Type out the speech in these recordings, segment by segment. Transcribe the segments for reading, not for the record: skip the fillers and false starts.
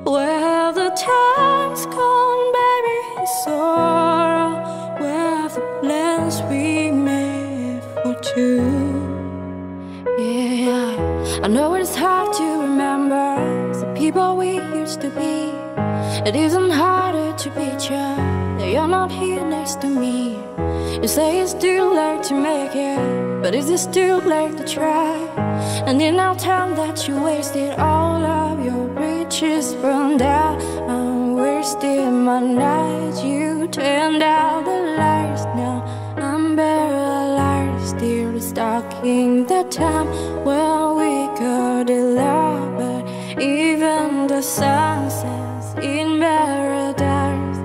Where the time's gone, baby, it's sorrow. Where the plans we made for two. Yeah, I know it's hard to remember the people we used to be. It isn't harder to picture that you're not here next to me. You say it's too late to make it, but is it too late to try? And in our time that you wasted all of your riches burned out, I wasted my nights. You turned out the lights. Now I'm paralyzed, still stuck in the time where we could love. But even the sun sets in paradise.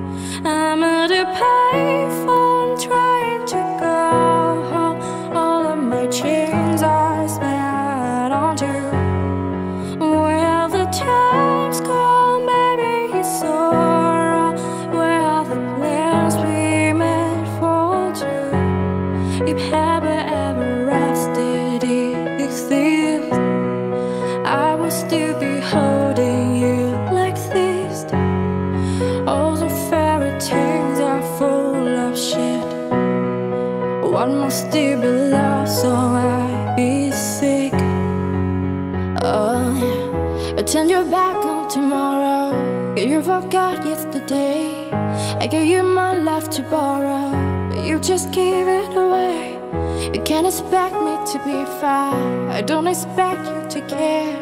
I'm at a payphone trying to go home. All of my chains are spent on you. Where the time's gone, baby, it's sorrow. Where the plans we made for two. If heaven ever rested it exists, I would still be holding you like this. All the fairy tales are full of shit. One must still be loved, so I'd be sick. Oh yeah, turn your back on tomorrow. You forgot yesterday. I gave you my life to borrow, but you just gave it away. You can't expect me to be fine. I don't expect you to care.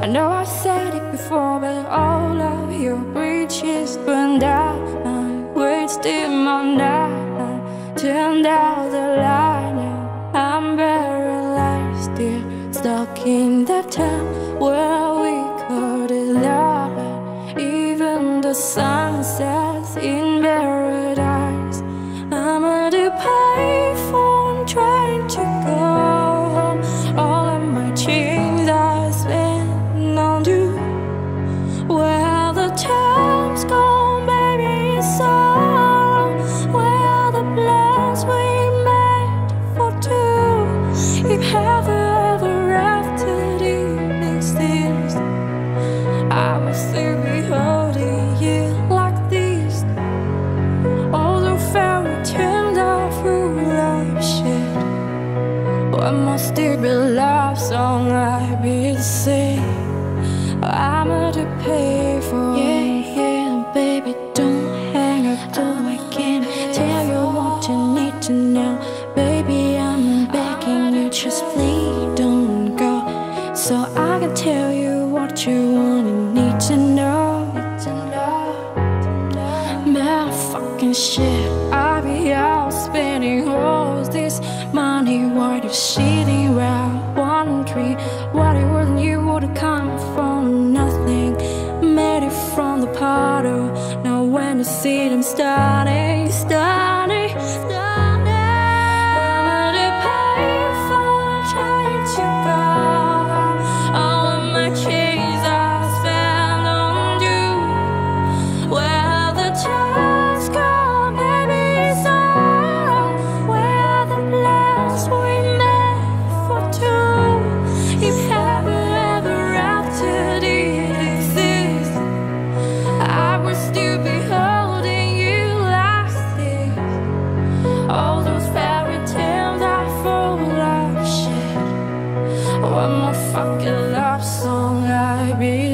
I know I've said it before, but all of your bridges burned out. I wasted my night, turned out the light. Now I'm paralyzed, still stuck in that time where we could love. Even the sun sets in paradise. I'm at a payphone trying to go home. All of my chains are spent on you. Where the time's gone, baby, it's sorrow. Where the plans we made for two. If heaven ever after it exists, I will still be holding you like this. All the fairy tales are full of shit. One must still be love song I be sing. I'm at a payphone. Yeah, yeah, baby, don't hang up. Oh, I can't tell you what you need to know. Baby, I'm begging you, just please don't go. So I can tell you what you want and need to know. Man, fucking shit, I be out spending all this money while you're sitting around wondering what it was and you would've come from nothing. Made it from the puddle. Now when you see them starting. I'm at a payphone trying to go home. All of my chains are spent on you. Where the time's gone, baby, it's sorrow. Where the plans we made for two. If heaven ever after it exists, I will still be holding you like this. All those fairy tales are full of shit. One more fucking love song I be